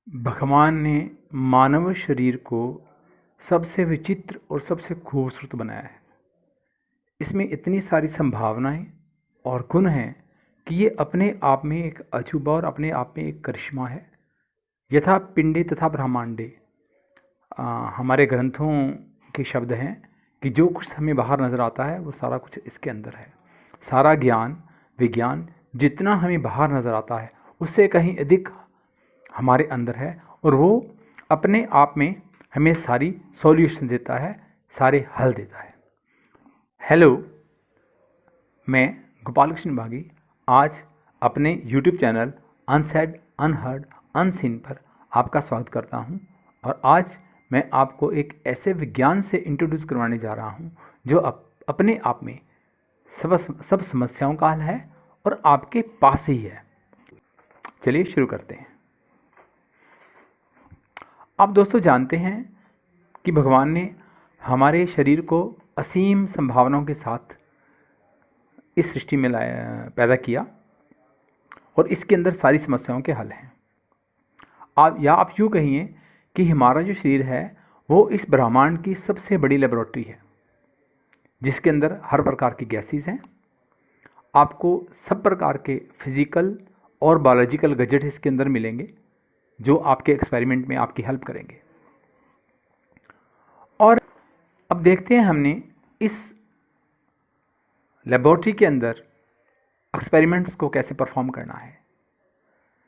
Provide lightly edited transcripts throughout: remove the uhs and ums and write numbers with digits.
भगवान ने मानव शरीर को सबसे विचित्र और सबसे खूबसूरत बनाया है। इसमें इतनी सारी संभावनाएं और गुण हैं कि ये अपने आप में एक अजूबा और अपने आप में एक करिश्मा है। यथा पिंडे तथा ब्रह्मांडे हमारे ग्रंथों के शब्द हैं कि जो कुछ हमें बाहर नज़र आता है वो सारा कुछ इसके अंदर है। सारा ज्ञान विज्ञान जितना हमें बाहर नज़र आता है उससे कहीं अधिक हमारे अंदर है, और वो अपने आप में हमें सारी सॉल्यूशन देता है, सारे हल देता है। हेलो, मैं गोपाल कृष्ण बागी आज अपने YouTube channel unsaid unheard unseen पर आपका स्वागत करता हूं, और आज मैं आपको एक ऐसे विज्ञान से इंट्रोड्यूस करवाने जा रहा हूं जो अपने आप में सब समस्याओं का हल है और आपके पास ही है। चलिए शुरू करते हैं। आप दोस्तों जानते हैं कि भगवान ने हमारे शरीर को असीम संभावनाओं के साथ इस सृष्टि में पैदा किया, और इसके अंदर सारी समस्याओं के हल हैं। आप यूँ कहिए कि हमारा जो शरीर है वो इस ब्रह्मांड की सबसे बड़ी लेबोरेटरी है, जिसके अंदर हर प्रकार की गैसेस हैं। आपको सब प्रकार के फिजिकल और बायोलॉजिकल गैजेट इसके अंदर मिलेंगे जो आपके एक्सपेरिमेंट में आपकी हेल्प करेंगे। और अब देखते हैं हमने इस लेबोरेटरी के अंदर एक्सपेरिमेंट्स को कैसे परफॉर्म करना है।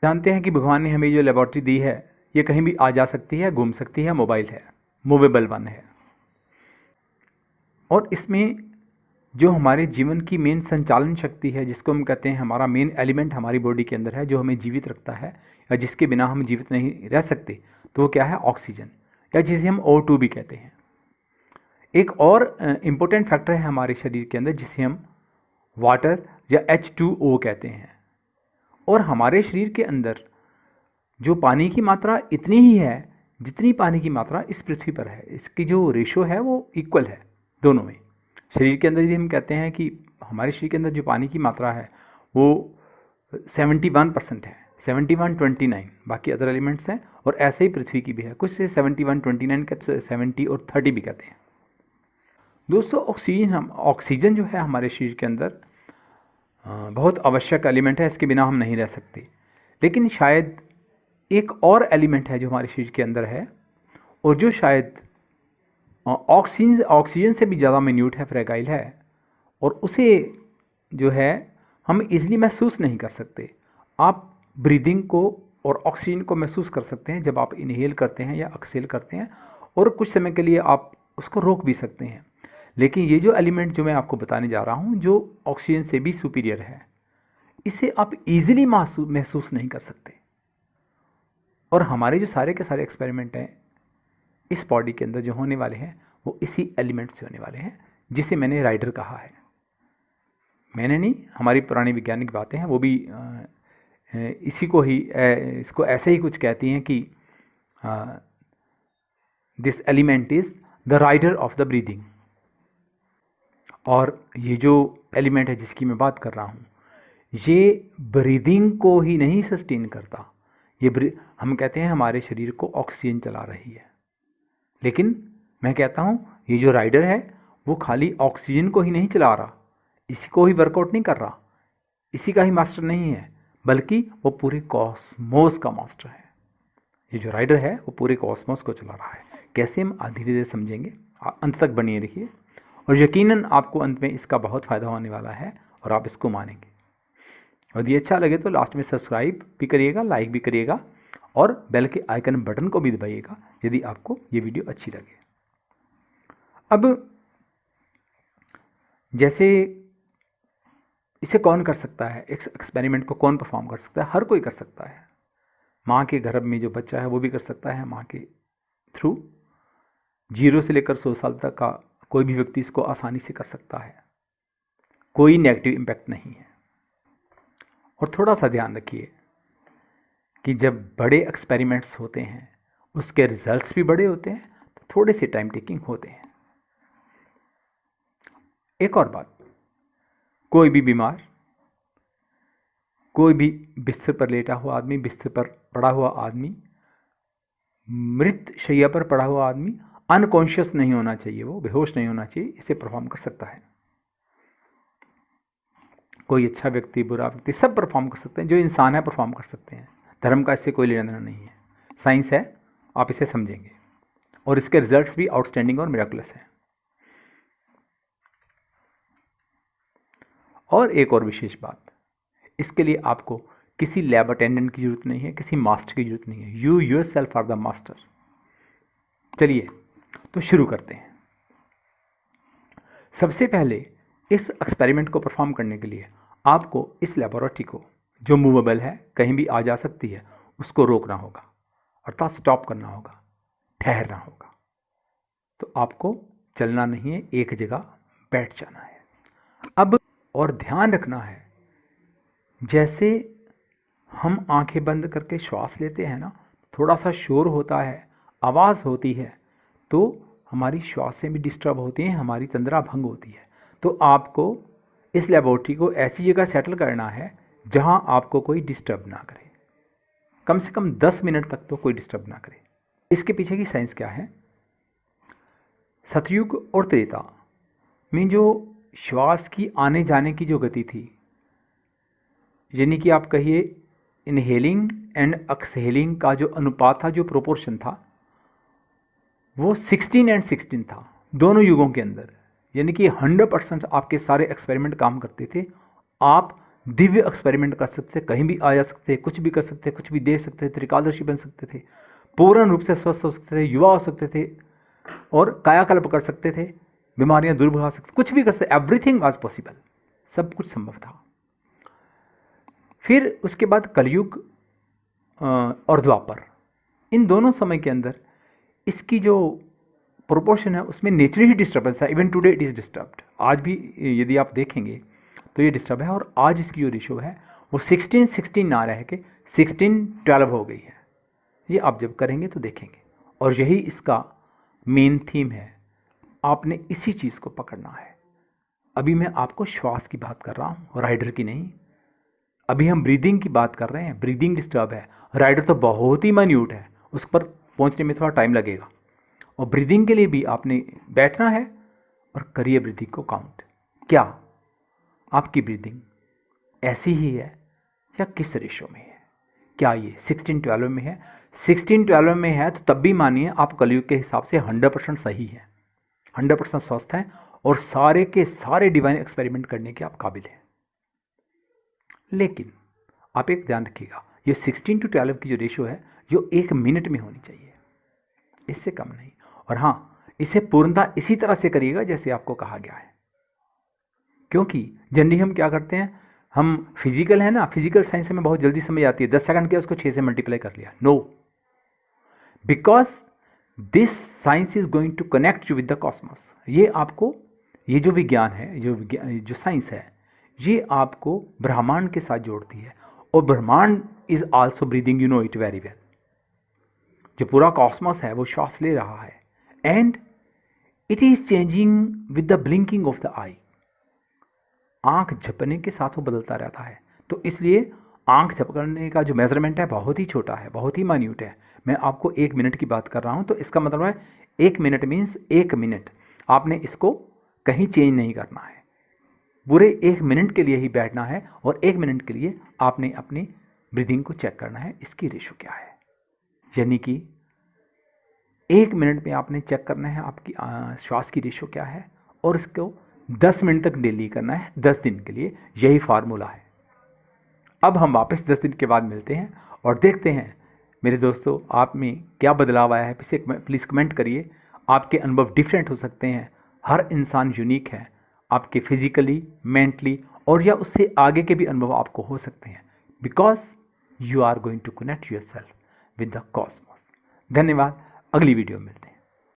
जानते हैं कि भगवान ने हमें जो लेबोरेटरी दी है ये कहीं भी आ जा सकती है, घूम सकती है, मोबाइल है, मूवेबल वन है, और इसमें जो हमारे जीवन की मेन संचालन शक्ति है, जिसको हम कहते हैं हमारा मेन एलिमेंट हमारी बॉडी के अंदर है, जो हमें जीवित रखता है या जिसके बिना हम जीवित नहीं रह सकते, तो वो क्या है? ऑक्सीजन, या जिसे हम O2 भी कहते हैं। एक और इम्पोर्टेंट फैक्टर है हमारे शरीर के अंदर जिसे हम वाटर या H2O कहते हैं। और हमारे शरीर के अंदर जो पानी की मात्रा इतनी ही है जितनी पानी की मात्रा इस पृथ्वी पर है। इसकी जो रेशो है वो इक्वल है दोनों में। शरीर के अंदर यदि हम कहते हैं कि हमारे शरीर के अंदर जो पानी की मात्रा है वो 71% है, 71-29, बाकी अदर एलिमेंट्स हैं, और ऐसे ही पृथ्वी की भी है। कुछ से 71-29 के 70 और 30 भी कहते हैं। दोस्तों, ऑक्सीजन जो है हमारे शरीर के अंदर बहुत आवश्यक एलिमेंट है, इसके बिना हम नहीं रह सकते। लेकिन शायद एक और एलिमेंट है जो हमारे शरीर के अंदर है, और जो शायद ऑक्सीजन से भी ज़्यादा मिन्यूट है, फ्रेगाइल है, और उसे जो है हम इजीली महसूस नहीं कर सकते। आप ब्रीदिंग को और ऑक्सीजन को महसूस कर सकते हैं जब आप इनहेल करते हैं या एक्सहेल करते हैं, और कुछ समय के लिए आप उसको रोक भी सकते हैं। लेकिन ये जो एलिमेंट जो मैं आपको बताने जा रहा हूँ, जो ऑक्सीजन से भी सुपीरियर है, इसे आप इजीली महसूस नहीं कर सकते। और हमारे जो सारे के सारे एक्सपेरिमेंट हैं इस बॉडी के अंदर जो होने वाले हैं वो इसी एलिमेंट से होने वाले हैं, जिसे मैंने राइडर कहा है। मैंने नहीं, हमारी पुरानी वैज्ञानिक बातें हैं, वो भी इसी को ही इसको ऐसे ही कुछ कहती हैं कि this element is the rider of the breathing. और ये जो एलिमेंट है जिसकी मैं बात कर रहा हूँ, ये ब्रीदिंग को ही नहीं सस्टेन करता। ये हम कहते हैं हमारे शरीर को ऑक्सीजन चला रही है, लेकिन मैं कहता हूँ ये जो राइडर है वो खाली ऑक्सीजन को ही नहीं चला रहा, इसी को ही वर्कआउट नहीं कर रहा, इसी का ही मास्टर नहीं है, बल्कि वो पूरे कॉस्मोस का मास्टर है। ये जो राइडर है वो पूरे कॉस्मोस को चला रहा है। कैसे? हम धीरे धीरे समझेंगे, अंत तक बनिए रहिए, और यकीनन आपको अंत में इसका बहुत फ़ायदा होने वाला है और आप इसको मानेंगे। और यदि अच्छा लगे तो लास्ट में सब्सक्राइब भी करिएगा, लाइक भी करिएगा, और बेल के आइकन बटन को भी दबाइएगा यदि आपको ये वीडियो अच्छी लगे। अब जैसे इसे कौन कर सकता है, इस एक्सपेरिमेंट को कौन परफॉर्म कर सकता है? हर कोई कर सकता है। माँ के गर्भ में जो बच्चा है वो भी कर सकता है, माँ के थ्रू 0 से लेकर 100 साल तक का कोई भी व्यक्ति इसको आसानी से कर सकता है। कोई नेगेटिव इम्पैक्ट नहीं है। और थोड़ा सा ध्यान रखिए कि जब बड़े एक्सपेरिमेंट्स होते हैं उसके रिजल्ट्स भी बड़े होते हैं, तो थोड़े से टाइम टेकिंग होते हैं। एक और बात, कोई भी बीमार, कोई भी बिस्तर पर लेटा हुआ आदमी, बिस्तर पर पड़ा हुआ आदमी मृत शैया पर पड़ा हुआ आदमी, अनकॉन्शियस नहीं होना चाहिए, वो बेहोश नहीं होना चाहिए, इसे परफॉर्म कर सकता है। कोई अच्छा व्यक्ति, बुरा व्यक्ति, सब परफॉर्म कर सकते हैं, जो इंसान है परफॉर्म कर सकते हैं। धर्म का इससे कोई लेना देना नहीं है, साइंस है, आप इसे समझेंगे और इसके रिजल्ट्स भी आउटस्टैंडिंग और मिराकुलस हैं। और एक और विशेष बात, इसके लिए आपको किसी लैब अटेंडेंट की जरूरत नहीं है, किसी मास्टर की जरूरत नहीं है, you yourself are the master. चलिए तो शुरू करते हैं। सबसे पहले इस एक्सपेरिमेंट को परफॉर्म करने के लिए आपको इस लेबोरेटरी को, जो मूवेबल है, कहीं भी आ जा सकती है, उसको रोकना होगा, अर्थात स्टॉप करना होगा, ठहरना होगा। तो आपको चलना नहीं है, एक जगह बैठ जाना है। अब और ध्यान रखना है, जैसे हम आंखें बंद करके श्वास लेते हैं ना, थोड़ा सा शोर होता है, आवाज़ होती है, तो हमारी श्वासें भी डिस्टर्ब होती हैं, हमारी तंद्रा भंग होती है। तो आपको इस लेबोरेटरी को ऐसी जगह सेटल करना है जहां आपको कोई डिस्टर्ब ना करे, कम से कम 10 मिनट तक तो कोई डिस्टर्ब ना करे। इसके पीछे की साइंस क्या है? सतयुग और त्रेता में जो श्वास की आने जाने की जो गति थी, यानी कि आप कहिए इनहेलिंग एंड एक्सहेलिंग का जो अनुपात था, जो प्रोपोर्शन था, वो 16 एंड 16 था दोनों युगों के अंदर। यानी कि 100% आपके सारे एक्सपेरिमेंट काम करते थे। आप दिव्य एक्सपेरिमेंट कर सकते थे, कहीं भी आ जा सकते थे, कुछ भी कर सकते थे, कुछ भी देख सकते थे, त्रिकालदर्शी बन सकते थे, पूर्ण रूप से स्वस्थ हो सकते थे, युवा हो सकते थे और कायाकल्प कर सकते थे, बीमारियां दूर भगा सकते, कुछ भी कर सकते, एवरीथिंग वाज पॉसिबल, सब कुछ संभव था। फिर उसके बाद कलयुग और द्वापर, इन दोनों समय के अंदर इसकी जो प्रोपोर्शन है उसमें नेचुरली ही डिस्टर्बेंस है। Even today it is disturbed. आज भी यदि आप देखेंगे तो ये डिस्टर्ब है, और आज इसकी जो रेशो है वो 16-16 ना रह के 16-12 हो गई है। ये आप जब करेंगे तो देखेंगे, और यही इसका मेन थीम है। आपने इसी चीज़ को पकड़ना है। अभी मैं आपको श्वास की बात कर रहा हूँ, राइडर की नहीं। अभी हम ब्रीदिंग की बात कर रहे हैं, ब्रीदिंग डिस्टर्ब है, राइडर तो बहुत ही माइन्यूट है, उस पर पहुंचने में थोड़ा टाइम लगेगा। और ब्रीदिंग के लिए भी आपने बैठना है और करिए ब्रीदिंग को काउंट। क्या आपकी ब्रीदिंग ऐसी ही है या किस रेशो में है? क्या ये 16-12 में है? 16-12 में है तो तब भी मानिए आप कलयुग के हिसाब से 100% सही है, 100% स्वस्थ हैं और सारे के सारे डिवाइन एक्सपेरिमेंट करने के आप काबिल हैं। लेकिन आप एक ध्यान रखिएगा, ये 16-12 की जो रेशो है जो 1 मिनट में होनी चाहिए, इससे कम नहीं। और हाँ, इसे पूर्णता इसी तरह से करिएगा जैसे आपको कहा गया है, क्योंकि जनरली हम क्या करते हैं, हम फिजिकल है ना, फिजिकल साइंस में बहुत जल्दी समझ आती है, 10 सेकंड किया उसको 6 से मल्टीप्लाई कर लिया। No, because this science is going to connect you with the cosmos. ये आपको, ये जो विज्ञान है, जो साइंस है, ये आपको ब्रह्मांड के साथ जोड़ती है। और ब्रह्मांड is also breathing, you know it very well. जो पूरा कॉस्मोस है वो श्वास ले रहा है, and it is changing with the blinking of the eye. आंख झपकने के साथ वो बदलता रहता है। तो इसलिए आंख झपकने का जो मेजरमेंट है बहुत ही छोटा है, बहुत ही माइन्यूट है। मैं आपको 1 मिनट की बात कर रहा हूं, तो इसका मतलब है 1 मिनट मीन्स 1 मिनट। आपने इसको कहीं चेंज नहीं करना है, पूरे 1 मिनट के लिए ही बैठना है, और 1 मिनट के लिए आपने अपनी ब्रीदिंग को चेक करना है, इसकी रेशो क्या है। यानी कि 1 मिनट में आपने चेक करना है आपकी श्वास की रेशो क्या है, और इसको 10 मिनट तक डेली करना है, 10 दिन के लिए। यही फार्मूला है। अब हम वापस 10 दिन के बाद मिलते हैं और देखते हैं मेरे दोस्तों आप में क्या बदलाव आया है। प्लीज़ कमेंट करिए। आपके अनुभव डिफरेंट हो सकते हैं, हर इंसान यूनिक है। आपके फिजिकली, मेंटली और या उससे आगे के भी अनुभव आपको हो सकते हैं, because you are going to connect yourself with the cosmos. धन्यवाद, अगली वीडियो में मिलते हैं।